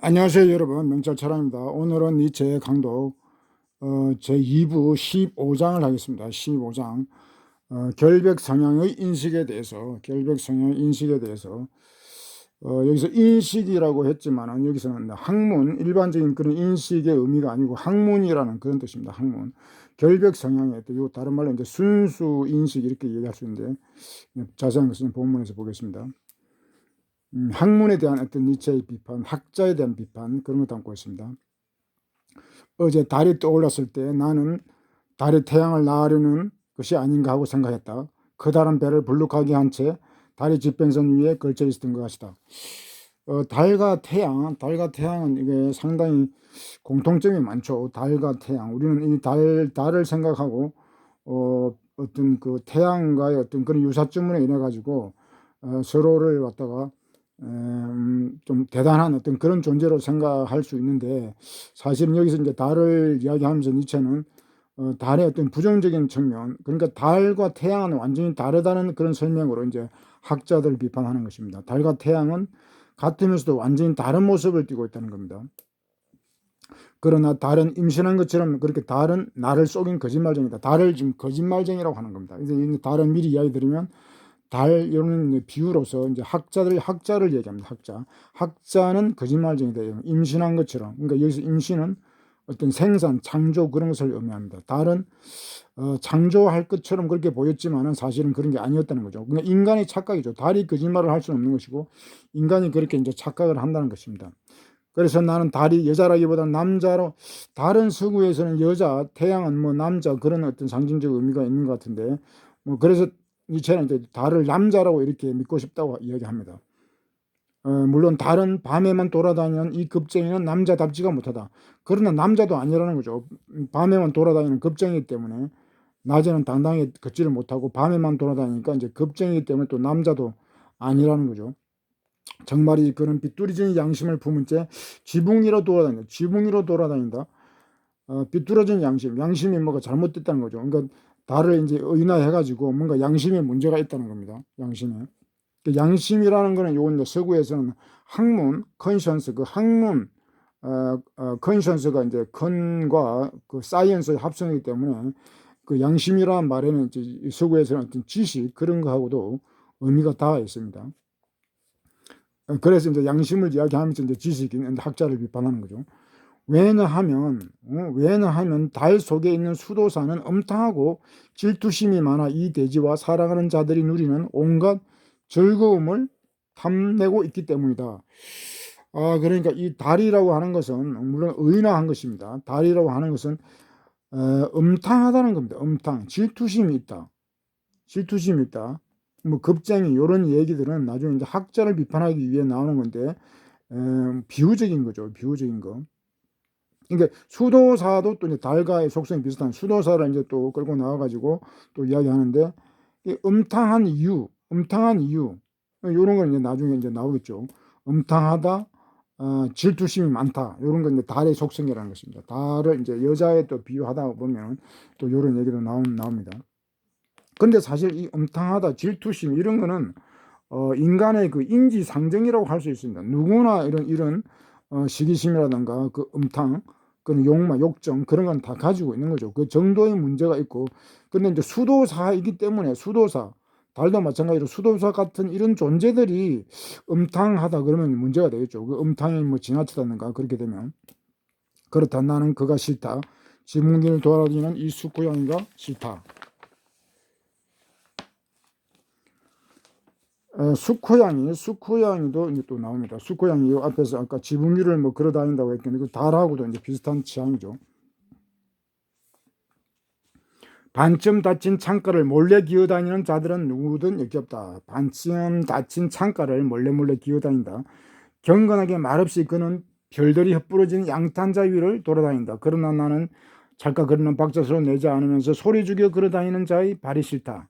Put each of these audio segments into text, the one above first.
안녕하세요 여러분, 명철철학입니다. 오늘은 니체의 강독 제 2부 15장을 하겠습니다. 15장 결백 성향의 인식에 대해서 여기서 인식이라고 했지만은 여기서는 학문, 일반적인 그런 인식의 의미가 아니고 학문이라는 그런 뜻입니다. 학문, 결백 성향에 또 다른 말로 이제 순수 인식 이렇게 얘기할 수 있는데, 자세한 것은 본문에서 보겠습니다. 학문에 대한 어떤 니체의 비판, 학자에 대한 비판, 그런 거 담고 있습니다. 어제 달이 떠올랐을 때 나는 달에 태양을 낳으려는 것이 아닌가 하고 생각했다. 커다란 배를 불룩하게 한 채 달의 지평선 위에 걸쳐 있었던 것 같다. 달과 태양은 이게 상당히 공통점이 많죠. 달과 태양. 우리는 이 달을 생각하고 어떤 그 태양과의 어떤 그런 유사점으로 인해 가지고 서로를 갖다가 좀 대단한 어떤 그런 존재로 생각할 수 있는데, 사실은 여기서 이제 달을 이야기하면서 니체는 달의 어떤 부정적인 측면, 그러니까 달과 태양은 완전히 다르다는 그런 설명으로 이제 학자들 비판하는 것입니다. 달과 태양은 같으면서도 완전히 다른 모습을 띠고 있다는 겁니다. 그러나 달은 임신한 것처럼 그렇게 달은 나를 속인 거짓말쟁이다. 달을 지금 거짓말쟁이라고 하는 겁니다. 이제 달은 미리 이야기 드리면, 달 이런 비유로서 이제 학자를 얘기합니다. 학자는 거짓말쟁이다. 임신한 것처럼. 그러니까 여기서 임신은 어떤 생산, 창조 그런 것을 의미합니다. 달은 창조할 것처럼 그렇게 보였지만은 사실은 그런 게 아니었다는 거죠. 그러니까 인간의 착각이죠. 달이 거짓말을 할 수는 없는 것이고 인간이 그렇게 이제 착각을 한다는 것입니다. 그래서 나는 달이 여자라기보다 남자로, 다른 서구에서는 여자, 태양은 뭐 남자 그런 어떤 상징적 의미가 있는 것 같은데, 뭐 그래서 니체는 이제 달을 남자라고 이렇게 믿고 싶다고 이야기합니다. 물론 달은 밤에만 돌아다니는 이 겁쟁이는 남자답지가 못하다. 그러나 남자도 아니라는 거죠. 밤에만 돌아다니는 겁쟁이기 때문에 낮에는 당당히 걷지를 못하고 밤에만 돌아다니니까 이제 겁쟁이기 때문에 또 남자도 아니라는 거죠. 정말이 그런 비뚤어진 양심을 품은 채 지붕 위로 돌아다닌다. 비뚤어진 양심이 뭐가 잘못됐다는 거죠. 그러니까 달을 이제 의인화해가지고 뭔가 양심에 문제가 있다는 겁니다. 양심에. 그 양심이라는 거는 요건 서구에서는 학문, 컨션스, 그 학문, 컨션스가 이제 컨과 그 사이언스의 합성이기 때문에 그 양심이라는 말에는 이제 서구에서는 어떤 지식 그런 거하고도 의미가 닿아 있습니다. 그래서 이제 양심을 이야기하면서 이제 지식인 학자를 비판하는 거죠. 왜냐하면 달 속에 있는 수도사는 엄탕하고 질투심이 많아 이 대지와 살아가는 자들이 누리는 온갖 즐거움을 탐내고 있기 때문이다. 그러니까 이 달이라고 하는 것은 물론 의인화한 것입니다. 달이라고 하는 것은 음탕하다는 겁니다. 질투심이 있다. 뭐 겁쟁이 이런 얘기들은 나중에 이제 학자를 비판하기 위해 나오는 건데, 비유적인 거죠. 비유적인 거. 그러니까 수도사도 또 이제 달과의 속성이 비슷한 수도사를 이제 또 끌고 나와가지고 또 이야기하는데, 이 음탕한 이유 이런 건 이제 나중에 이제 나오겠죠. 음탕하다, 질투심이 많다, 이런 건 이제 달의 속성이라는 것입니다. 달을 이제 여자에 또 비유하다 보면 또 이런 얘기도 나옵니다. 근데 사실 이 음탕하다, 질투심 이런 거는 인간의 그 인지 상정이라고 할 수 있습니다. 누구나 이런 시기심이라든가 그 그런 욕정 그런 건 다 가지고 있는 거죠. 그 정도의 문제가 있고, 근데 이제 수도사이기 때문에 달도 마찬가지로 수도사 같은 이런 존재들이 음탕하다 그러면 문제가 되겠죠. 그 음탕이 뭐 지나치다든가 그렇게 되면, 그렇다, 나는 그가 싫다. 지붕길을 돌아다니는 이 수고양이가 싫다. 수코양이도 이제 또 나옵니다. 수코양이 요 앞에서 아까 지붕 위를 뭐 걸어 다닌다고 했더니 그 달하고도 이제 비슷한 취향이죠. 반쯤 닫힌 창가를 몰래 기어다니는 자들은 누구든 역겹다. 반쯤 닫힌 창가를 몰래 기어다닌다. 경건하게 말없이 그는 별들이 흩뿌러지는 양탄자 위를 돌아다닌다. 그러나 나는 찰까 그러는 박자소리 내지 않으면서 소리 죽여 걸어다니는 자의 발이 싫다.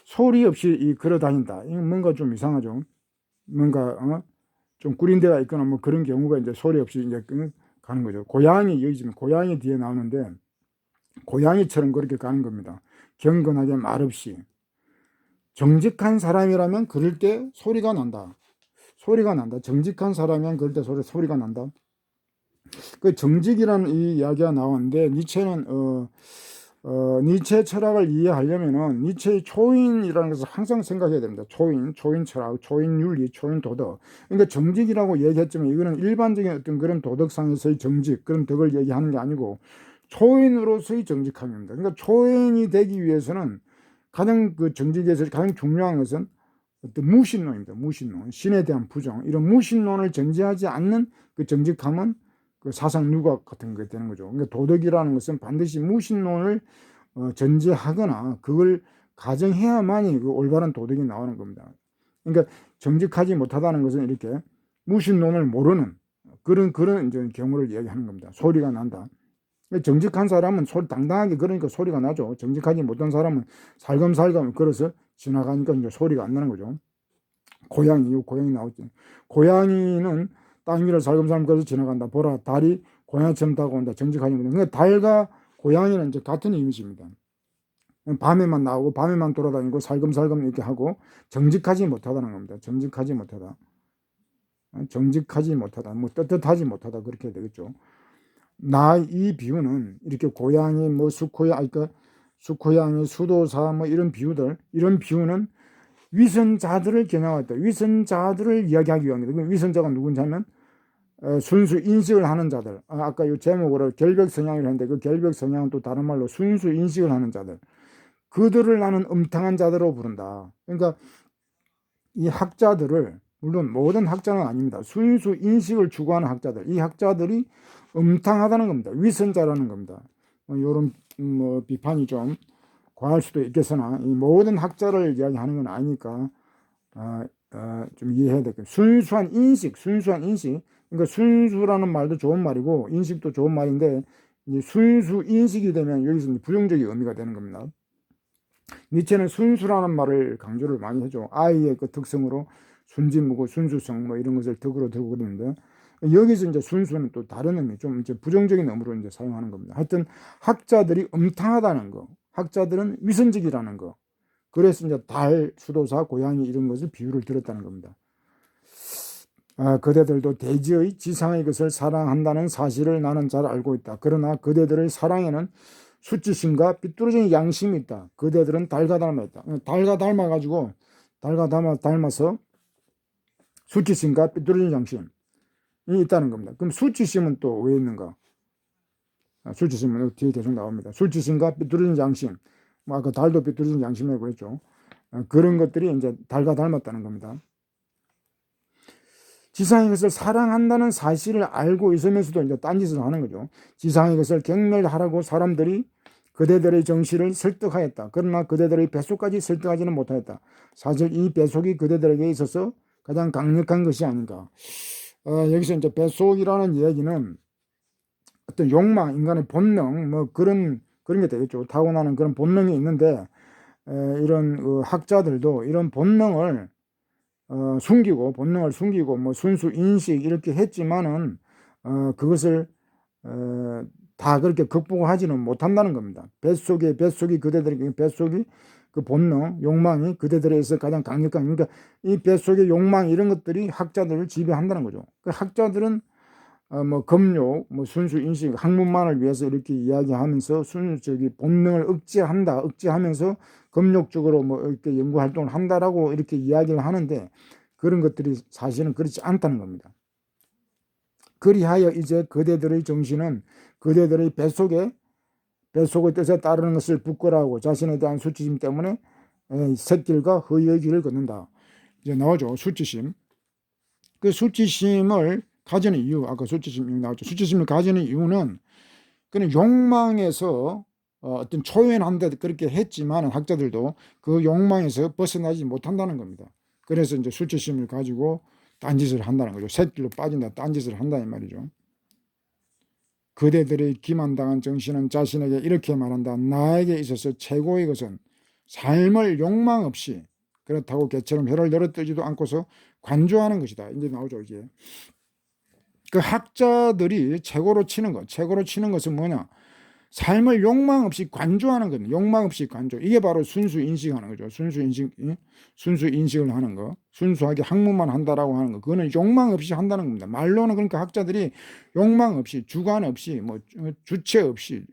소리 없이 걸어다닌다. 이건 뭔가 좀 이상하죠. 뭔가 좀 꾸린 데가 있거나 뭐 그런 경우가 이제 소리 없이 이제 가는 거죠. 여기 지금 고양이 뒤에 나오는데 고양이처럼 그렇게 가는 겁니다. 경건하게 말없이. 정직한 사람이라면 그럴 때 소리가 난다. 소리가 난다. 정직한 사람이면 그럴 때 소리가 난다. 그 정직이라는 이 이야기가 나오는데 니체는 니체 철학을 이해하려면은 니체의 초인이라는 것을 항상 생각해야 됩니다. 초인 철학, 초인 윤리, 초인 도덕. 그러니까 정직이라고 얘기했지만 이거는 일반적인 어떤 그런 도덕상에서의 정직, 그런 덕을 얘기하는 게 아니고 초인으로서의 정직함입니다. 그러니까 초인이 되기 위해서는 가장 그 정직에서 가장 중요한 것은 어떤 무신론입니다. 무신론, 신에 대한 부정, 이런 무신론을 전제하지 않는 그 정직함은 그 사상 누각 같은 게 되는 거죠. 그러니까 도덕이라는 것은 반드시 무신론을 전제하거나 그걸 가정해야만이 그 올바른 도덕이 나오는 겁니다. 그러니까 정직하지 못하다는 것은 이렇게 무신론을 모르는 그런 이제 경우를 이야기하는 겁니다. 소리가 난다. 정직한 사람은 당당하게 그러니까 소리가 나죠. 정직하지 못한 사람은 살금살금 걸어서 지나가니까 이제 소리가 안 나는 거죠. 고양이 나오죠. 고양이는 땅 위를 살금살금 걸어서 지나간다. 보라, 달이 고양이처럼 다가온다. 정직하지 못한다. 그러니까 달과 고양이는 이제 같은 이미지입니다. 밤에만 나오고 밤에만 돌아다니고 살금살금 이렇게 하고 정직하지 못하다는 겁니다. 정직하지 못하다. 뭐 떳떳하지 못하다 그렇게 되겠죠. 이 비유는 이렇게 고양이, 뭐 수코양이, 수도사, 뭐 이런 비유는 위선자들을 겨냥했다. 위선자들을 이야기하기 위함이다. 그 위선자가 누군지 하면 순수 인식을 하는 자들. 아까 이 제목으로 결벽 성향이라고 했는데 그 결벽 성향은 또 다른 말로 순수 인식을 하는 자들. 그들을 나는 음탕한 자들로 부른다. 그러니까 이 학자들을, 물론 모든 학자는 아닙니다. 순수 인식을 추구하는 학자들. 이 학자들이 음탕하다는 겁니다. 위선자라는 겁니다. 이런 비판이 좀 과할 수도 있겠으나 이 모든 학자를 이야기하는 건 아니니까 좀 이해해야 되겠죠. 순수한 인식. 그러니까 순수라는 말도 좋은 말이고 인식도 좋은 말인데 순수 인식이 되면 여기서 부정적인 의미가 되는 겁니다. 니체는 순수라는 말을 강조를 많이 해줘. 아이의 그 특성으로 순진무구, 순수성 뭐 이런 것을 덕으로 들고 그러는데 여기서 이제 순수는 또 다른 의미, 좀 이제 부정적인 의미로 이제 사용하는 겁니다. 하여튼 학자들이 음탕하다는 거, 학자들은 위선적이라는 거. 그래서 이제 달, 수도사, 고양이 이런 것을 비유를 들었다는 겁니다. 그대들도 대지의 지상의 것을 사랑한다는 사실을 나는 잘 알고 있다. 그러나 그대들의 사랑에는 수치심과 삐뚤어진 양심이 있다. 그대들은 달과 닮았다. 달과 닮아서 수치심과 삐뚤어진 양심이 있다는 겁니다. 그럼 수치심은 또 왜 있는가? 수치심은 뒤에 계속 나옵니다. 수치심과 삐뚤어진 양심. 아까 달도 삐뚤어진 양심이라고 했죠. 그런 것들이 이제 달과 닮았다는 겁니다. 지상의 것을 사랑한다는 사실을 알고 있으면서도 이제 딴짓을 하는 거죠. 지상의 것을 경멸하라고 사람들이 그대들의 정신을 설득하였다. 그러나 그대들의 뱃속까지 설득하지는 못하였다. 사실 이 뱃속이 그대들에게 있어서 가장 강력한 것이 아닌가. 여기서 이제 뱃속이라는 얘기는 어떤 욕망, 인간의 본능, 뭐 그런 게 되겠죠. 타고나는 그런 본능이 있는데 이런 학자들도 이런 본능을 숨기고 뭐 순수 인식 이렇게 했지만은 그것을 다 그렇게 극복하지는 못한다는 겁니다. 뱃속이 그대들에게 뱃속이 그 본능, 욕망이 그대들에서 가장 강력한, 그러니까 이 뱃속의 욕망 이런 것들이 학자들을 지배한다는 거죠. 그 학자들은 뭐 금욕, 뭐 순수 인식, 학문만을 위해서 이렇게 이야기하면서 본능을 억제하면서 금욕적으로 뭐 이렇게 연구 활동을 한다라고 이렇게 이야기를 하는데 그런 것들이 사실은 그렇지 않다는 겁니다. 그리하여 이제 그대들의 정신은 그대들의 뱃속의 뜻에 따르는 것을 부끄러워하고 자신에 대한 수치심 때문에 샛길과 허위의 길을 걷는다. 이제 나오죠. 수치심. 그 수치심을 가지는 이유, 아까 수치심 나왔죠. 수치심을 가지는 이유는 그는 욕망에서 어떤 초연한다 그렇게 했지만 학자들도 그 욕망에서 벗어나지 못한다는 겁니다. 그래서 이제 수치심을 가지고 딴짓을 한다는 거죠. 샛길로 빠진다, 딴짓을 한다 이 말이죠. 그대들의 기만당한 정신은 자신에게 이렇게 말한다. 나에게 있어서 최고의 것은 삶을 욕망 없이 그렇다고 개처럼 혀를 늘어뜨지도 않고서 관조하는 것이다. 이제 나오죠. 이게 그 학자들이 최고로 치는 것은 뭐냐? 삶을 욕망 없이 관조하는 거는 욕망 없이 관조. 이게 바로 순수 인식하는 거죠. 순수 인식, 순수 인식을 하는 거. 순수하게 학문만 한다라고 하는 거. 그거는 욕망 없이 한다는 겁니다. 말로는 그러니까 학자들이 욕망 없이, 주관 없이, 뭐 주체 없이,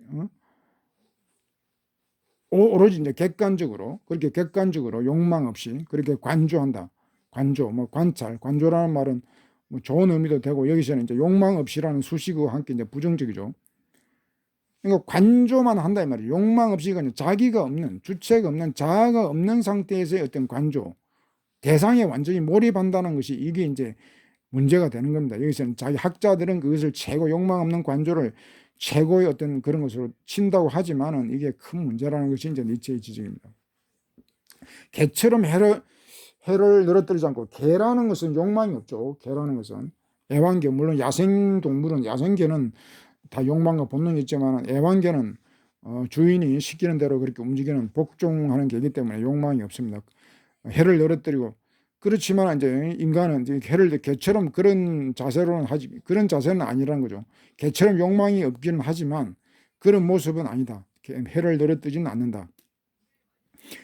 오로지 이제 객관적으로, 그렇게 객관적으로 욕망 없이 그렇게 관조한다. 관조, 뭐 관찰, 관조라는 말은 뭐 좋은 의미도 되고, 여기서는 이제 욕망 없이라는 수식어와 함께 이제 부정적이죠. 그러니까 관조만 한다 이 말이에요. 욕망 없이 그냥 자기가 없는, 주체가 없는, 자아가 없는 상태에서의 어떤 관조, 대상에 완전히 몰입한다는 것이 이게 이제 문제가 되는 겁니다. 여기서는 자기 학자들은 그것을 최고 욕망 없는 관조를 최고의 어떤 그런 것으로 친다고 하지만은 이게 큰 문제라는 것이 이제 니체의 지적입니다. 개처럼 해를 늘어뜨리지 않고, 개라는 것은 욕망이 없죠. 개라는 것은 애완개, 물론 야생 동물은, 야생개는 다 욕망과 본능이 있지만 애완개는 주인이 시키는 대로 그렇게 움직이는 복종하는 개이기 때문에 욕망이 없습니다. 해를 늘어뜨리고, 그렇지만 이제 인간은 이제 해를 개처럼 그런 자세로는 하지, 그런 자세는 아니라는 거죠. 개처럼 욕망이 없기는 하지만 그런 모습은 아니다. 해를 늘어뜨리지는 않는다.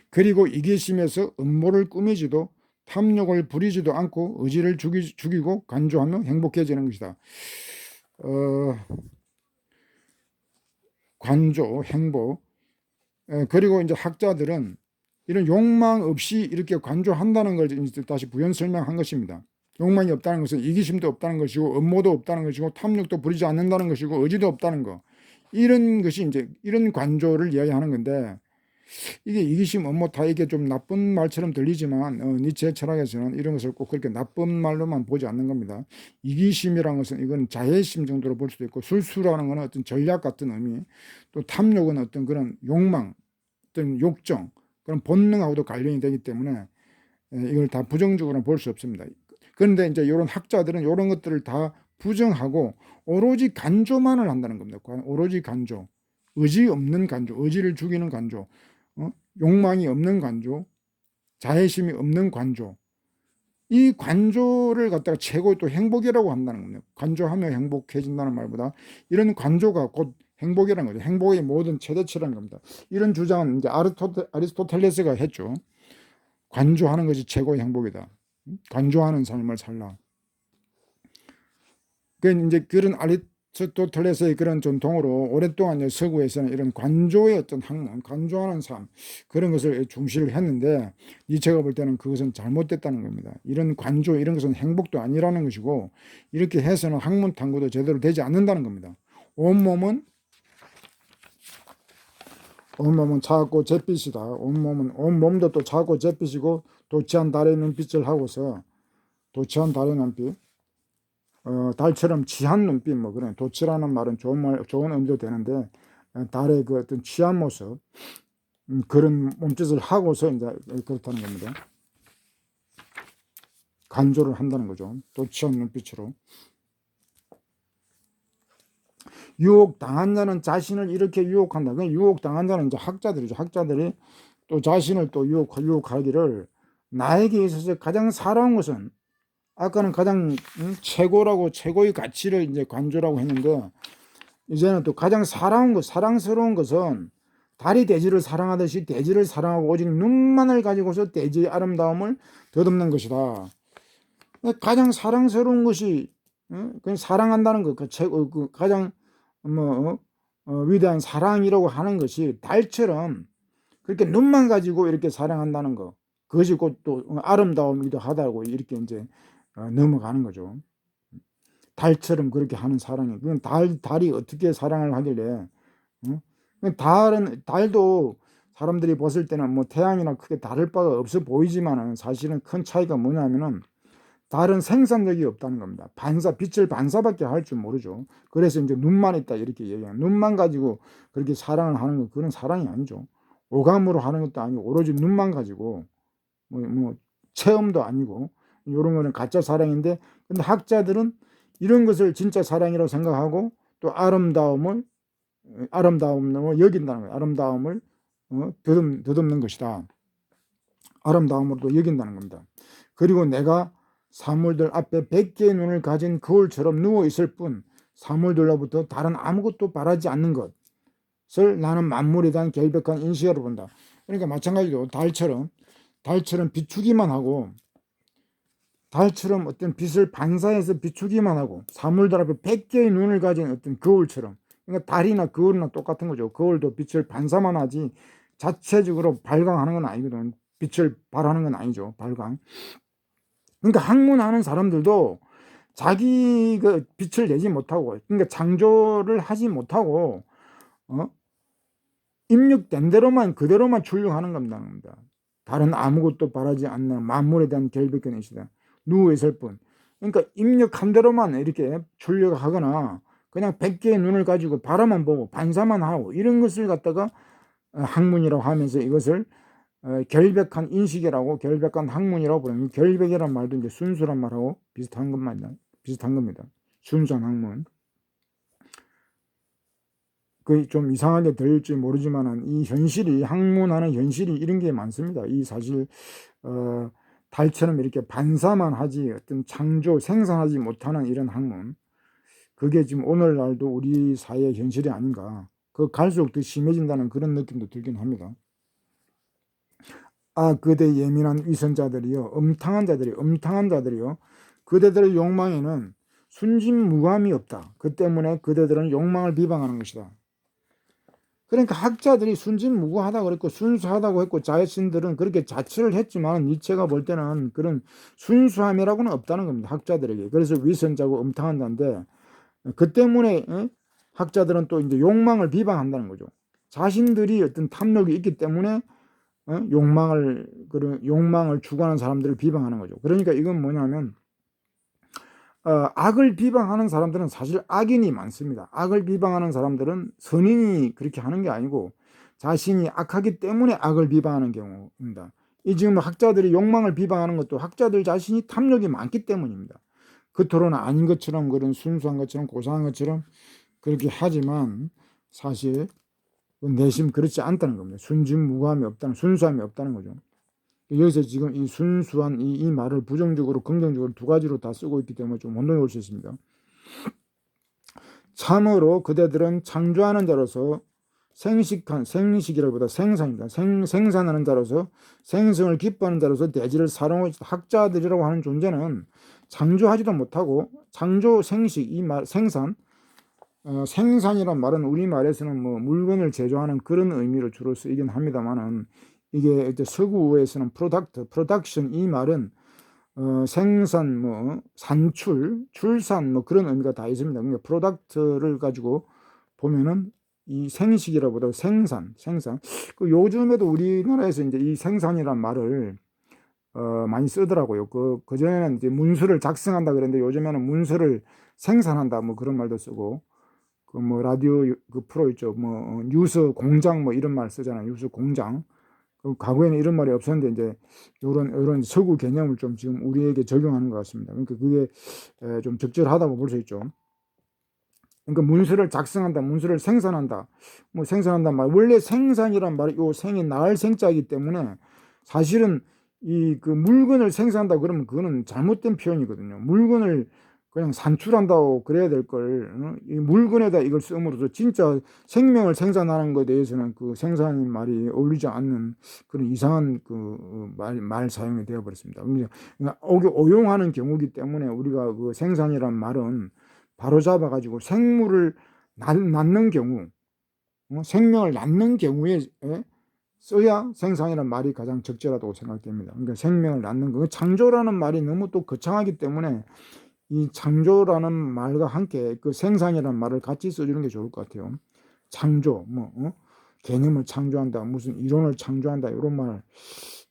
그리고 이기심에서 음모를 꾸미지도 탐욕을 부리지도 않고 의지를 죽이고 간주하며 행복해지는 것이다. 관조, 행복. 그리고 이제 학자들은 이런 욕망 없이 이렇게 관조한다는 걸 다시 부연 설명한 것입니다. 욕망이 없다는 것은 이기심도 없다는 것이고, 음모도 없다는 것이고, 탐욕도 부리지 않는다는 것이고, 의지도 없다는 거. 이런 것이 이제 이런 관조를 이야기하는 건데, 이게 이기심, 음모 다 이게 좀 나쁜 말처럼 들리지만 니체 철학에서는 이런 것을 꼭 그렇게 나쁜 말로만 보지 않는 겁니다. 이기심이라는 것은 이건 자해심 정도로 볼 수도 있고, 술수라는 것은 어떤 전략 같은 의미, 또 탐욕은 어떤 그런 욕망, 어떤 욕정, 그런 본능하고도 관련이 되기 때문에 이걸 다 부정적으로는 볼 수 없습니다. 그런데 이제 이런 학자들은 이런 것들을 다 부정하고 오로지 간조만을 한다는 겁니다. 오로지 간조, 의지 없는 간조, 의지를 죽이는 간조, 욕망이 없는 관조, 자애심이 없는 관조, 이 관조를 갖다가 최고의 또 행복이라고 한다는 겁니다. 관조하며 행복해진다는 말보다 이런 관조가 곧 행복이라는 거죠. 행복의 모든 최대치라는 겁니다. 이런 주장은 이제 아리스토텔레스가 했죠. 관조하는 것이 최고의 행복이다. 관조하는 삶을 살라. 그 이제 그런 아리스토텔레스의 그런 전통으로 오랫동안 서구에서는 이런 관조의 어떤 학문, 관조하는 삶, 그런 것을 중시를 했는데, 니체가 볼 때는 그것은 잘못됐다는 겁니다. 이런 관조, 이런 것은 행복도 아니라는 것이고, 이렇게 해서는 학문 탐구도 제대로 되지 않는다는 겁니다. 온몸은 차갑고 잿빛이다. 온몸도 또 차갑고 잿빛이고, 도치한 달의 눈빛을 하고서, 도치한 달의 눈빛, 달처럼 취한 눈빛, 뭐 그런 도치라는 말은 좋은 의미도 되는데, 달의 그 어떤 취한 모습, 그런 몸짓을 하고서 이제 그렇다는 겁니다. 간조를 한다는 거죠. 도치한 눈빛으로. 유혹 당한 자는 자신을 이렇게 유혹한다. 그 유혹 당한 자는 이제 학자들이죠. 학자들이 또 자신을 또 유혹하기를, 나에게 있어서 가장 사랑한 것은, 아까는 가장 최고라고, 최고의 가치를 이제 관조라고 했는데, 이제는 또 가장 사랑스러운 것은 달이 대지를 사랑하듯이 대지를 사랑하고 오직 눈만을 가지고서 대지의 아름다움을 덧없는 것이다. 가장 사랑스러운 것이, 그냥 사랑한다는 것, 그 가장 위대한 사랑이라고 하는 것이 달처럼 그렇게 눈만 가지고 이렇게 사랑한다는 것, 그것이 곧 또 아름다움이기도 하다고 이렇게 이제 넘어가는 거죠. 달처럼 그렇게 하는 사랑이, 그건 달이 어떻게 사랑을 하길래, 달도 사람들이 봤을 때는 뭐 태양이나 크게 다를 바가 없어 보이지만은, 사실은 큰 차이가 뭐냐면은 달은 생산력이 없다는 겁니다. 빛을 반사밖에 할 줄 모르죠. 그래서 이제 눈만 있다 이렇게 얘기해요. 눈만 가지고 그렇게 사랑을 하는 건 그런 사랑이 아니죠. 오감으로 하는 것도 아니고 오로지 눈만 가지고 뭐 체험도 아니고, 이런 거는 가짜 사랑인데, 근데 학자들은 이런 것을 진짜 사랑이라고 생각하고 또 아름다움을 여긴다는 거예요. 아름다움을 덧없는 것이다. 아름다움으로도 여긴다는 겁니다. 그리고 내가 사물들 앞에 100개의 눈을 가진 거울처럼 누워 있을 뿐 사물들로부터 다른 아무것도 바라지 않는 것, 것을 나는 만물에 대한 결백한 인식으로 본다. 그러니까 마찬가지로 달처럼 비추기만 하고, 달처럼 어떤 빛을 반사해서 비추기만 하고, 사물들 앞에 100개의 눈을 가진 어떤 거울처럼, 그러니까 달이나 거울이나 똑같은 거죠. 거울도 빛을 반사만 하지 자체적으로 발광하는 건 아니거든. 빛을 발하는 건 아니죠. 발광. 그러니까 학문하는 사람들도 자기 그 빛을 내지 못하고, 그러니까 창조를 하지 못하고, 입력된 대로만 그대로만 출력하는 겁니다. 다른 아무것도 바라지 않는 만물에 대한 결백한 의식이다. 누구있을 뿐. 그러니까 입력한 대로만 이렇게 출력하거나 그냥 100개의 눈을 가지고 바라만 보고 반사만 하고 이런 것을 갖다가 학문이라고 하면서 이것을 결백한 인식이라고, 결백한 학문이라고 부르는, 결백이란 말도 이제 순수란 말하고 비슷한 겁니다. 순수한 학문. 그 좀 이상하게 들릴지 모르지만은 이 현실이, 학문하는 현실이 이런 게 많습니다. 이 사실 달처럼 이렇게 반사만 하지 어떤 창조, 생산하지 못하는 이런 학문, 그게 지금 오늘날도 우리 사회의 현실이 아닌가. 그 갈수록 더 심해진다는 그런 느낌도 들긴 합니다. 그대 예민한 위선자들이요, 엄탕한 자들이요, 그대들의 욕망에는 순진무감이 없다. 그 때문에 그대들은 욕망을 비방하는 것이다. 그러니까 학자들이 순진무구하다고 그랬고 순수하다고 했고, 자신들은 그렇게 자처를 했지만 니체가 볼 때는 그런 순수함이라고는 없다는 겁니다. 학자들에게. 그래서 위선자고 엄탕한 자인데, 그 때문에 학자들은 또 이제 욕망을 비방한다는 거죠. 자신들이 어떤 탐욕이 있기 때문에 욕망을 추구하는 사람들을 비방하는 거죠. 그러니까 이건 뭐냐면, 악을 비방하는 사람들은 사실 악인이 많습니다. 악을 비방하는 사람들은 선인이 그렇게 하는 게 아니고 자신이 악하기 때문에 악을 비방하는 경우입니다. 이 지금 학자들이 욕망을 비방하는 것도 학자들 자신이 탐욕이 많기 때문입니다. 그토록 아닌 것처럼, 그런 순수한 것처럼, 고상한 것처럼 그렇게 하지만 사실 내심 그렇지 않다는 겁니다. 순진무구함이 없다는, 순수함이 없다는 거죠. 여기서 지금 이 순수한 이 말을 부정적으로 긍정적으로 두 가지로 다 쓰고 있기 때문에 좀 혼동이 올 수 있습니다. 참으로 그대들은 창조하는 자로서 생식이라기보다 생산입니다. 생산하는 자로서, 생성을 기뻐하는 자로서 대지를 사랑하고 있다. 학자들이라고 하는 존재는 창조하지도 못하고, 창조, 생식, 이 말, 생산이란 말은 우리말에서는 뭐 물건을 제조하는 그런 의미로 주로 쓰이긴 합니다만은, 이게 이제 서구에서는 프로덕션, 이 말은 생산, 뭐 산출, 출산, 뭐 그런 의미가 다 있습니다. 그러니까 프로덕트를 가지고 보면은 이 생식이라보다 생산. 그 요즘에도 우리나라에서 이제 이 생산이란 말을 많이 쓰더라고요. 그 전에는 이제 문서를 작성한다 그랬는데 요즘에는 문서를 생산한다, 뭐 그런 말도 쓰고, 그 뭐 라디오 그 프로 있죠. 뭐 뉴스 공장, 뭐 이런 말 쓰잖아요. 뉴스 공장. 과거에는 이런 말이 없었는데 이제 이런 서구 개념을 좀 지금 우리에게 적용하는 것 같습니다. 그러니까 그게 좀 적절하다고 볼 수 있죠. 그러니까 문서를 작성한다, 문서를 생산한다, 뭐 생산한다 말, 원래 생산이란 말이 요 생이 나을 생자이기 때문에 사실은 이 그 물건을 생산한다 그러면 그거는 잘못된 표현이거든요. 물건을 그냥 산출한다고 그래야 될 걸, 이 물건에다 이걸 쓰므로써 진짜 생명을 생산하는 것에 대해서는 그 생산 말이 어울리지 않는 그런 이상한 그 말 사용이 되어 버렸습니다. 그러니까 오용하는 경우이기 때문에 우리가 그 생산이란 말은 바로 잡아가지고 생물을 낳는 경우, 생명을 낳는 경우에 써야 생산이라는 말이 가장 적절하다고 생각됩니다. 그러니까 생명을 낳는 거, 창조라는 말이 너무 또 거창하기 때문에 이 창조라는 말과 함께 그 생산이라는 말을 같이 써주는 게 좋을 것 같아요. 창조, 개념을 창조한다, 무슨 이론을 창조한다, 이런 말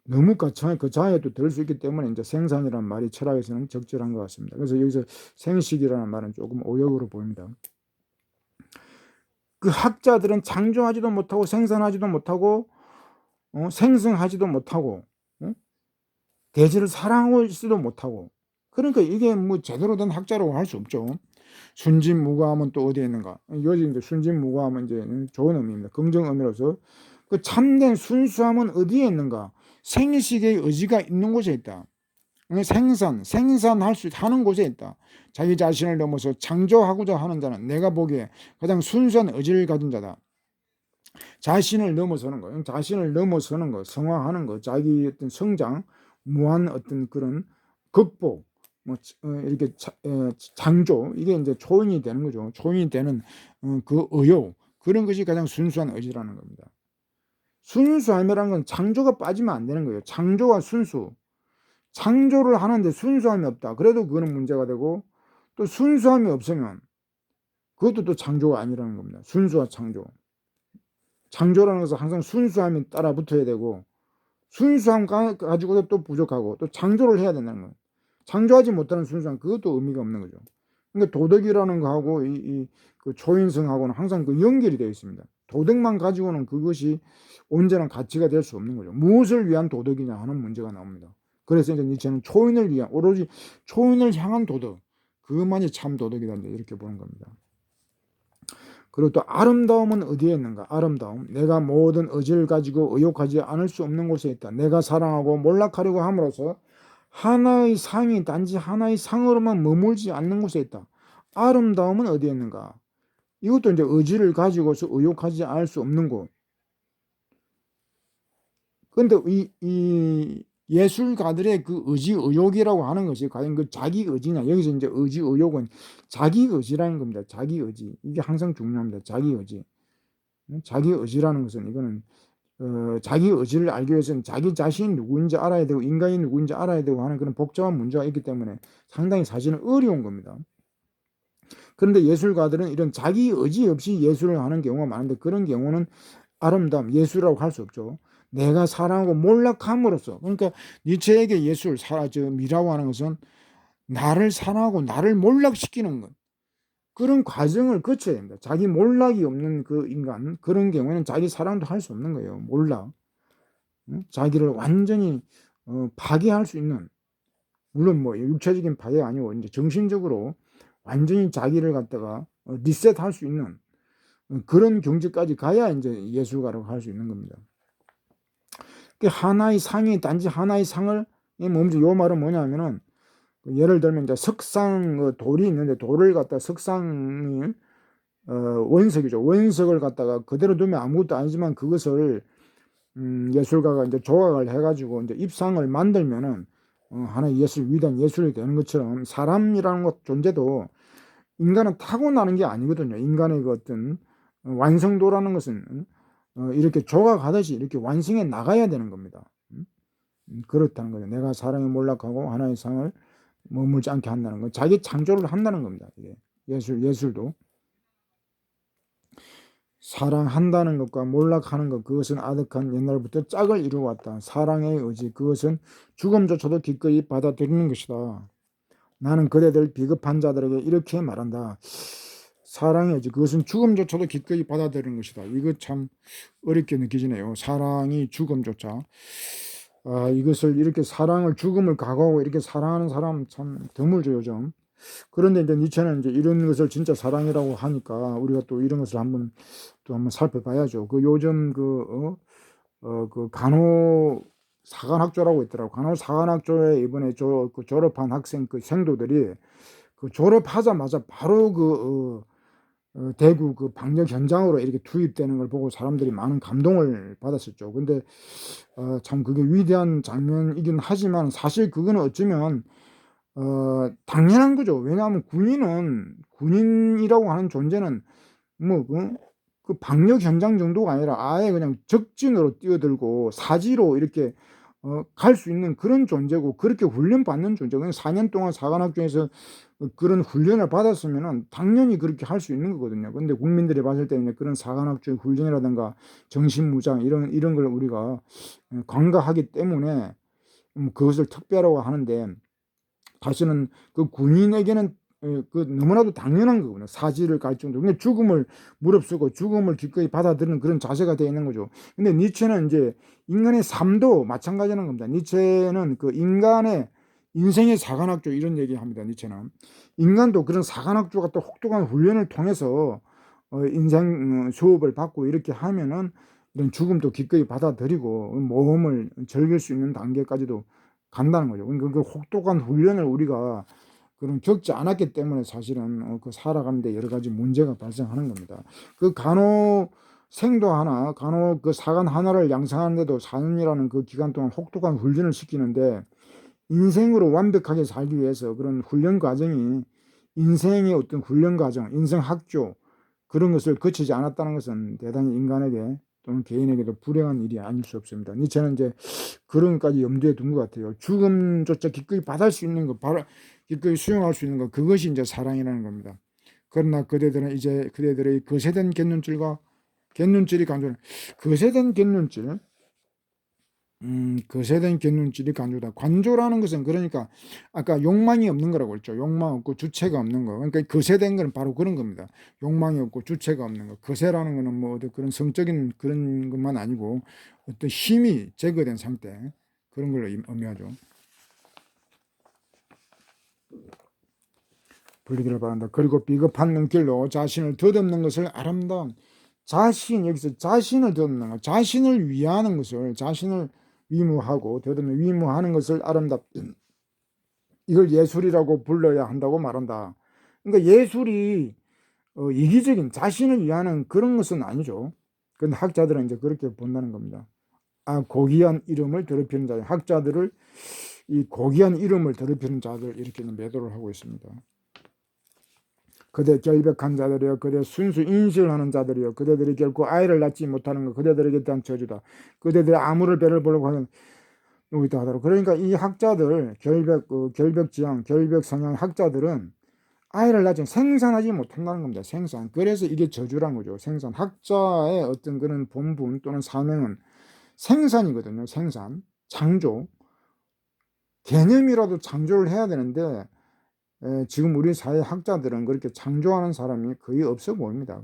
너무 거창하게도 들을 수 있기 때문에 이제 생산이라는 말이 철학에서는 적절한 것 같습니다. 그래서 여기서 생식이라는 말은 조금 오역으로 보입니다. 그 학자들은 창조하지도 못하고 생산하지도 못하고 생성하지도 못하고 대지를 사랑하지도 못하고, 그러니까 이게 뭐 제대로 된 학자라고 할 수 없죠. 순진무구함은 또 어디에 있는가? 여기 이제 순진무구함은 이제 좋은 의미입니다. 긍정 의미로서 그 참된 순수함은 어디에 있는가? 생식의 의지가 있는 곳에 있다. 생산할 수 하는 곳에 있다. 자기 자신을 넘어서 창조하고자 하는 자는 내가 보기에 가장 순수한 의지를 가진 자다. 자신을 넘어서는 거, 자신을 넘어서는 거, 성화하는 거, 자기 어떤 성장, 무한 어떤 그런 극복, 뭐 이렇게 창조, 이게 이제 초인이 되는 거죠. 초인이 되는 그 의욕, 그런 것이 가장 순수한 의지라는 겁니다. 순수함이라는 건 창조가 빠지면 안 되는 거예요. 창조와 순수. 창조를 하는데 순수함이 없다. 그래도 그거는 문제가 되고, 또 순수함이 없으면 그것도 또 창조가 아니라는 겁니다. 순수와 창조. 창조라는 것은 항상 순수함이 따라 붙어야 되고, 순수함 가지고도 또 부족하고, 또 창조를 해야 된다는 거예요. 창조하지 못하는 순수함, 그것도 의미가 없는 거죠. 그러니까 도덕이라는 거하고 그 초인성하고는 항상 그 연결이 되어 있습니다. 도덕만 가지고는 그것이 온전한 가치가 될 수 없는 거죠. 무엇을 위한 도덕이냐 하는 문제가 나옵니다. 그래서 이제 니체는 초인을 위한, 오로지 초인을 향한 도덕, 그것만이 참 도덕이다, 이렇게 보는 겁니다. 그리고 또 아름다움은 어디에 있는가? 아름다움, 내가 모든 의지를 가지고 의욕하지 않을 수 없는 곳에 있다. 내가 사랑하고 몰락하려고 함으로써 하나의 상이 단지 하나의 상으로만 머물지 않는 곳에 있다. 아름다움은 어디에 있는가? 이것도 이제 의지를 가지고서 의욕하지 않을 수 없는 곳. 그런데 이 예술가들의 그 의지 의욕이라고 하는 것이 과연 그 자기 의지냐? 여기서 이제 의지 의욕은 자기 의지라는 겁니다. 자기 의지, 이게 항상 중요합니다. 자기 의지. 자기 의지라는 것은 이거는 자기 의지를 알기 위해서는 자기 자신이 누구인지 알아야 되고 인간이 누구인지 알아야 되고 하는 그런 복잡한 문제가 있기 때문에 상당히 사실은 어려운 겁니다. 그런데 예술가들은 이런 자기 의지 없이 예술을 하는 경우가 많은데, 그런 경우는 아름다움, 예술이라고 할 수 없죠. 내가 사랑하고 몰락함으로써, 그러니까 니체에게 예술, 미라고 하는 것은 나를 사랑하고 나를 몰락시키는 것, 그런 과정을 거쳐야 됩니다. 자기 몰락이 없는 그 인간, 그런 경우에는 자기 사랑도 할 수 없는 거예요. 몰락. 자기를 완전히 파괴할 수 있는, 물론 뭐 육체적인 파괴가 아니고 이제 정신적으로 완전히 자기를 갖다가 리셋할 수 있는 그런 경지까지 가야 이제 예술가라고 할 수 있는 겁니다. 하나의 상이 단지 하나의 상을 멈춰. 요 말은 뭐냐면은, 예를 들면 이제 석상 돌이 있는데, 돌을 갖다 석상이 원석이죠. 원석을 갖다가 그대로 두면 아무것도 아니지만 그것을 예술가가 이제 조각을 해가지고 이제 입상을 만들면은 하나의 예술, 위대한 예술이 되는 것처럼, 사람이라는 것 존재도 인간은 타고나는 게 아니거든요. 인간의 그 어떤 완성도라는 것은 이렇게 조각하듯이 이렇게 완성해 나가야 되는 겁니다. 그렇다는 거죠. 내가 사랑에 몰락하고 하나의 상을 머물지 않게 한다는 건 자기 창조를 한다는 겁니다. 이게 예술도 사랑한다는 것과 몰락하는 것, 그것은 아득한 옛날부터 짝을 이루어왔다. 사랑의 의지, 그것은 죽음조차도 기꺼이 받아들이는 것이다. 나는 그대들 비겁한 자들에게 이렇게 말한다. 사랑의 의지, 그것은 죽음조차도 기꺼이 받아들이는 것이다. 이거 참 어렵게 느껴지네요. 사랑이 죽음조차. 이것을 이렇게 사랑을, 죽음을 각오하고 이렇게 사랑하는 사람 참 드물죠, 요즘. 그런데 이제 니체는 이제 이런 것을 진짜 사랑이라고 하니까 우리가 또 이런 것을 한번 살펴봐야죠. 그 요즘 그 간호사관학조라고 있더라고. 간호사관학조에 이번에 그 졸업한 학생 그 생도들이 그 졸업하자마자 바로 대구 그 방역 현장으로 이렇게 투입되는 걸 보고 사람들이 많은 감동을 받았었죠. 근데 참 그게 위대한 장면이긴 하지만 사실 그거는 어쩌면 당연한 거죠. 왜냐하면 군인이라고 하는 존재는 뭐 그 방역 현장 정도가 아니라 아예 그냥 적진으로 뛰어들고 사지로 이렇게 갈 수 있는 그런 존재고, 그렇게 훈련받는 존재고, 그냥 4년 동안 사관학교에서 그런 훈련을 받았으면은 당연히 그렇게 할 수 있는 거거든요. 근데 국민들이 봤을 때는 그런 사관학교 훈련이라든가 정신무장 이런 걸 우리가 관가하기 때문에 그것을 특별하고 하는데, 사실은 그 군인에게는 그 너무나도 당연한 거거든요. 사지를 갈 정도. 근데 죽음을 무릅쓰고 죽음을 기꺼이 받아들이는 그런 자세가 되어 있는 거죠. 근데 니체는 이제 인간의 삶도 마찬가지라는 겁니다. 니체는 그 인간의 인생의 사관학조 이런 얘기 합니다. 니체는 인간도 그런 사관학조 같은 혹독한 훈련을 통해서 인생 수업을 받고 이렇게 하면은 이런 죽음도 기꺼이 받아들이고 모험을 즐길 수 있는 단계까지도 간다는 거죠. 그러니까 그 혹독한 훈련을 우리가 그런 겪지 않았기 때문에 사실은 그 살아가는데 여러 가지 문제가 발생하는 겁니다. 그 생도 하나, 간혹 그 사관 하나를 양성하는데도 4년이라는 그 기간 동안 혹독한 훈련을 시키는데, 인생으로 완벽하게 살기 위해서 그런 훈련 과정이, 인생의 어떤 훈련 과정, 인생 학교, 그런 것을 거치지 않았다는 것은 대단히 인간에게 또는 개인에게도 불행한 일이 아닐 수 없습니다. 니체는 이제 그런 것까지 염두에 둔 것 같아요. 죽음조차 기꺼이 받을 수 있는 것, 기꺼이 수용할 수 있는 것, 그것이 이제 사랑이라는 겁니다. 그러나 그대들은 이제 그대들의 거세된 갯눈질이 간주는, 거세된 갯눈질, 거세된 갯눈질이 간주다. 관조라는 것은 그러니까 아까 욕망이 없는 거라고 했죠. 욕망 없고 주체가 없는 거. 그러니까 거세된 거는 바로 그런 겁니다. 욕망이 없고 주체가 없는 거. 거세라는 거는 뭐 어떤 그런 성적인 그런 것만 아니고 어떤 힘이 제거된 상태, 그런 걸로 의미하죠. 불리기를 바란다. 그리고 비겁한 눈길로 자신을 덧없는 것을 아름다운, 여기서 자신을 덧없는 것, 자신을 위하는 것을, 자신을 위무하고 덧없는 위무하는 것을 아름답든, 이걸 예술이라고 불러야 한다고 말한다. 그러니까 예술이 이기적인 자신을 위하는 그런 것은 아니죠. 근데 학자들은 이제 그렇게 본다는 겁니다. 고귀한 이름을 더럽히는 자들, 학자들을 이 고귀한 이름을 더럽히는 자들, 이렇게 매도를 하고 있습니다. 그대 결백한 자들이여, 그대 순수 인식을 하는 자들이여, 그대들이 결코 아이를 낳지 못하는 것, 그대들에게 대한 저주다. 그대들이 아무를 배를 보려고 하는 누구이다 하더라고. 그러니까 이 학자들, 결백지향, 결백성향 학자들은 아이를 낳지, 생산하지 못한다는 겁니다. 생산. 그래서 이게 저주란 거죠. 생산. 학자의 어떤 그런 본분 또는 사명은 생산이거든요. 생산, 창조. 개념이라도 창조를 해야 되는데, 지금 우리 사회 학자들은 그렇게 창조하는 사람이 거의 없어 보입니다.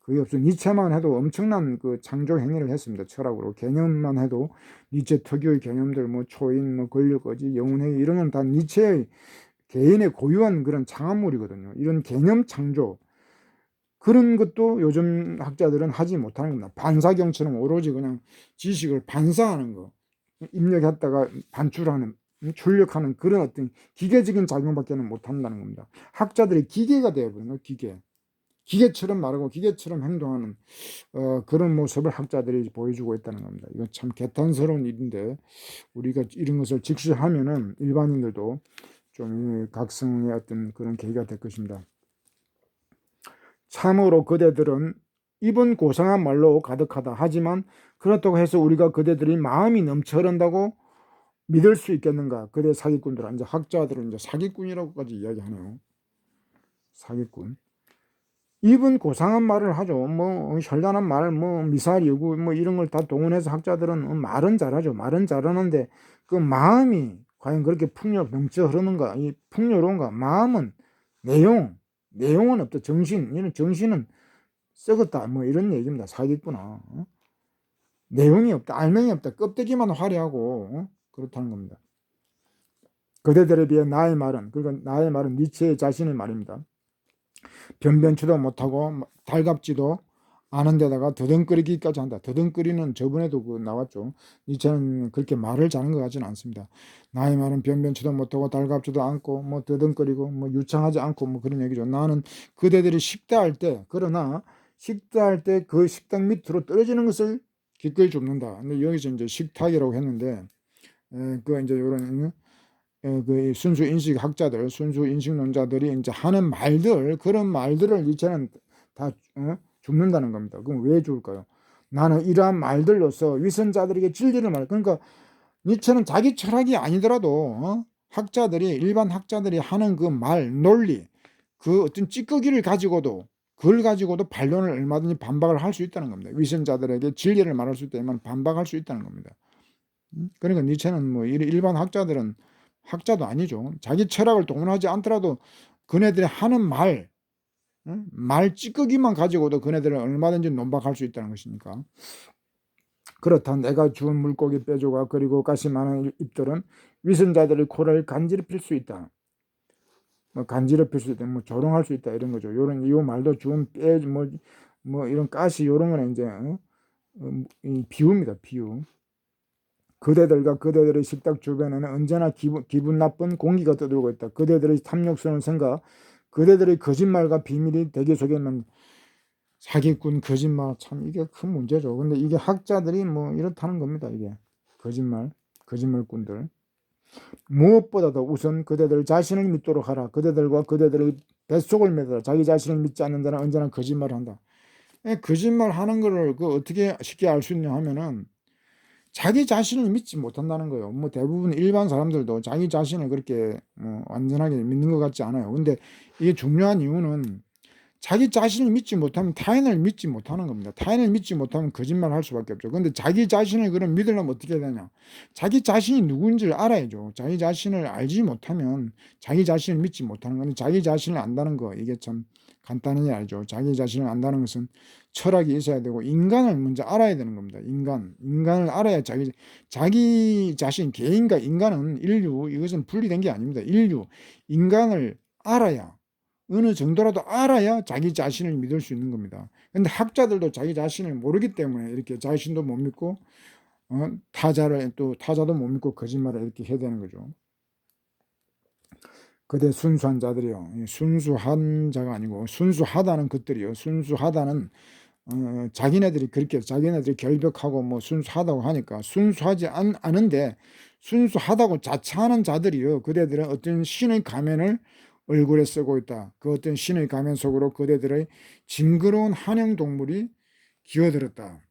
거의 없어. 니체만 해도 엄청난 그 창조 행위를 했습니다. 철학으로. 개념만 해도 니체 특유의 개념들, 뭐 초인, 뭐 권력거지, 영혼행위, 이런 건 다 니체의 개인의 고유한 그런 창업물이거든요. 이런 개념 창조, 그런 것도 요즘 학자들은 하지 못하는 겁니다. 반사경처럼 오로지 그냥 지식을 반사하는 거, 입력했다가 반출하는, 출력하는 그런 어떤 기계적인 작용밖에는 못한다는 겁니다. 학자들이 기계가 되어버린 거예요. 기계처럼 말하고 기계처럼 행동하는 그런 모습을 학자들이 보여주고 있다는 겁니다. 이건 참 개탄스러운 일인데, 우리가 이런 것을 직시하면은 일반인들도 좀 각성의 어떤 그런 계기가 될 것입니다. 참으로 그대들은 입은 고상한 말로 가득하다. 하지만 그렇다고 해서 우리가 그대들이 마음이 넘쳐 흐른다고 믿을 수 있겠는가? 그대 사기꾼들은, 이제 학자들은 이제 사기꾼이라고까지 이야기하네요. 사기꾼. 입은 고상한 말을 하죠. 뭐 현란한 말, 뭐 미사리고 뭐 이런 걸 다 동원해서 학자들은 말은 잘하죠. 말은 잘하는데 그 마음이 과연 그렇게 넘쳐 흐르는가? 이 풍요로운가? 마음은 내용은 없다. 이런 정신은 썩었다. 뭐 이런 얘기입니다. 사기꾼아. 내용이 없다. 알맹이 없다. 껍데기만 화려하고 그렇다는 겁니다. 그대들에 비해 나의 말은, 그러니까 나의 말은 니체의 자신의 말입니다. 변변치도 못하고 달갑지도 않은 데다가 더듬거리기까지 한다. 더듬거리는 저번에도 그 나왔죠. 니체는 그렇게 말을 잘하는 것 같지는 않습니다. 나의 말은 변변치도 못하고 달갑지도 않고 뭐 더듬거리고 뭐 유창하지 않고 뭐 그런 얘기죠. 나는 그대들이 식대할 때, 그러나 식대할 때 그 식탁 밑으로 떨어지는 것을 기꺼이 줍는다. 근데 여기서 이제 식탁이라고 했는데, 그 이제 이런 그 순수 인식 학자들, 순수 인식론자들이 이제 하는 말들, 그런 말들을 니체는 다 죽는다는 겁니다. 그럼 왜 죽을까요? 나는 이러한 말들로서 위선자들에게 진리를 말. 그러니까 니체는 자기 철학이 아니더라도 학자들이, 일반 학자들이 하는 그 말, 논리, 그 어떤 찌꺼기를 가지고도, 그걸 가지고도 반론을 얼마든지 반박을 할 수 있다는 겁니다. 위선자들에게 진리를 말할 수 있다면 반박할 수 있다는 겁니다. 그러니까 니체는 뭐 일반 학자들은 학자도 아니죠. 자기 철학을 동원하지 않더라도 그네들이 하는 말 찌꺼기만 가지고도 그네들은 얼마든지 논박할 수 있다는 것이니까. 그렇다. 내가 주운 물고기 뼈조각 그리고 가시 많은 잎들은 위선자들의 코를 간지럽힐 수 있다. 뭐 간지럽힐 수 있다. 뭐 조롱할 수 있다. 이런 거죠. 요런 이 말도 주운 뼈 뭐 이런 가시 요런 거는 이제 비유입니다. 비유. 그대들과 그대들의 식탁 주변에는 언제나 기분 나쁜 공기가 떠들고 있다. 그대들의 탐욕스러운 생각, 그대들의 거짓말과 비밀이 대기 속에는 사기꾼, 거짓말, 참 이게 큰 문제죠. 근데 이게 학자들이 뭐 이렇다는 겁니다. 이게 거짓말꾼들. 무엇보다도 우선 그대들 자신을 믿도록 하라. 그대들과 그대들의 뱃속을 믿어라. 자기 자신을 믿지 않는 자는 언제나 거짓말을 한다. 거짓말 하는 거를 그 어떻게 쉽게 알 수 있냐 하면은 자기 자신을 믿지 못한다는 거예요. 뭐 대부분 일반 사람들도 자기 자신을 그렇게 뭐 완전하게 믿는 것 같지 않아요. 근데 이게 중요한 이유는 자기 자신을 믿지 못하면 타인을 믿지 못하는 겁니다. 타인을 믿지 못하면 거짓말 할 수밖에 없죠. 근데 자기 자신을 그럼 믿으려면 어떻게 해야 되냐? 자기 자신이 누군지를 알아야죠. 자기 자신을 알지 못하면 자기 자신을 믿지 못하는 건데, 자기 자신을 안다는 거 이게 참 간단하게 알죠. 자기 자신을 안다는 것은 철학이 있어야 되고 인간을 먼저 알아야 되는 겁니다. 인간을 알아야 자기 자신, 개인과 인간은 인류, 이것은 분리된 게 아닙니다. 인간을 알아야, 어느 정도라도 알아야 자기 자신을 믿을 수 있는 겁니다. 근데 학자들도 자기 자신을 모르기 때문에 이렇게 자신도 못 믿고 타자도 못 믿고 거짓말을 이렇게 해야 되는 거죠. 그대 순수한 자들이요. 순수한 자가 아니고 순수하다는 것들이요. 순수하다는 자기네들이 결벽하고 뭐 순수하다고 하니까 순수하지 않은데 순수하다고 자처하는 자들이요. 그대들은 어떤 신의 가면을 얼굴에 쓰고 있다. 그 어떤 신의 가면 속으로 그대들의 징그러운 한형 동물이 기어들었다.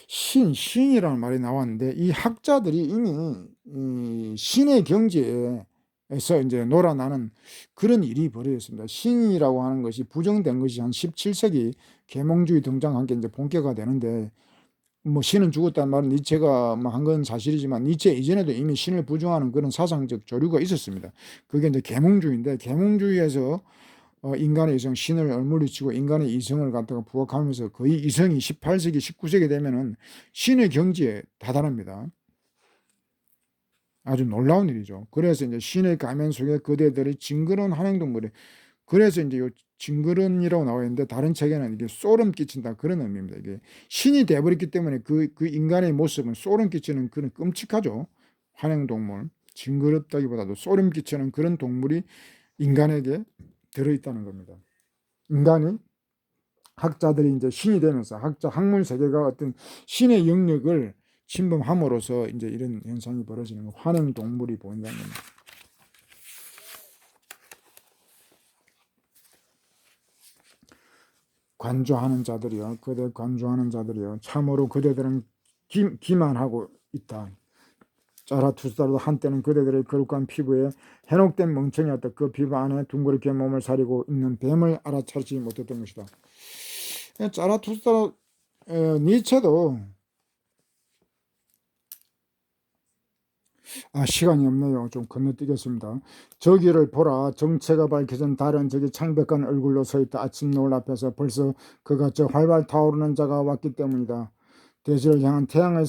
신이라는 말이 나왔는데 이 학자들이 이미 신의 경지에서 이제 놀아나는 그런 일이 벌어졌습니다. 신이라고 하는 것이 부정된 것이 한 17세기 계몽주의 등장한 게 이제 본격화 되는데, 뭐 신은 죽었다는 말은 니체가 뭐 한 건 사실이지만 니체 이전에도 이미 신을 부정하는 그런 사상적 조류가 있었습니다. 그게 이제 계몽주의인데, 계몽주의에서 인간의 이성, 신을 얼물리치고 인간의 이성을 갖다가 부각하면서 거의 이성이 18세기, 19세기 되면은 신의 경지에 다다릅니다. 아주 놀라운 일이죠. 그래서 이제 신의 가면 속에 그대들의 징그러운 한행동물이, 그래서 이제 요 징그러운이라고 나와 있는데 다른 책에는 이게 소름 끼친다 그런 의미입니다. 이게 신이 돼버렸기 때문에 그 인간의 모습은 소름 끼치는 그런 끔찍하죠. 한행동물, 징그럽다기보다도 소름 끼치는 그런 동물이 인간에게 들어있다는 겁니다. 인간이 학자들이 이제 신이 되면서 학문 세계가 어떤 신의 영역을 침범함으로써 이제 이런 현상이 벌어지는 환영 동물이 보인다는 겁니다. 관조하는 자들이요, 그대 관조하는 자들이요, 참으로 그대들은 기만하고 있다. 자라투스라도 한때는 그대들의 거룩한 피부에 해독된 멍청이였다. 그 피부 안에 둥그렇게 몸을 사리고 있는 뱀을 알아차리지 못했던 것이다. 자라투스라, 니체도 시간이 없네요. 좀 건너뛰겠습니다. 저기를 보라. 정체가 밝혀진 달은 저기 창백한 얼굴로 서있다. 아침 노을 앞에서 벌써 그가 저 활발 타오르는 자가 왔기 때문이다. 대지를 향한 태양의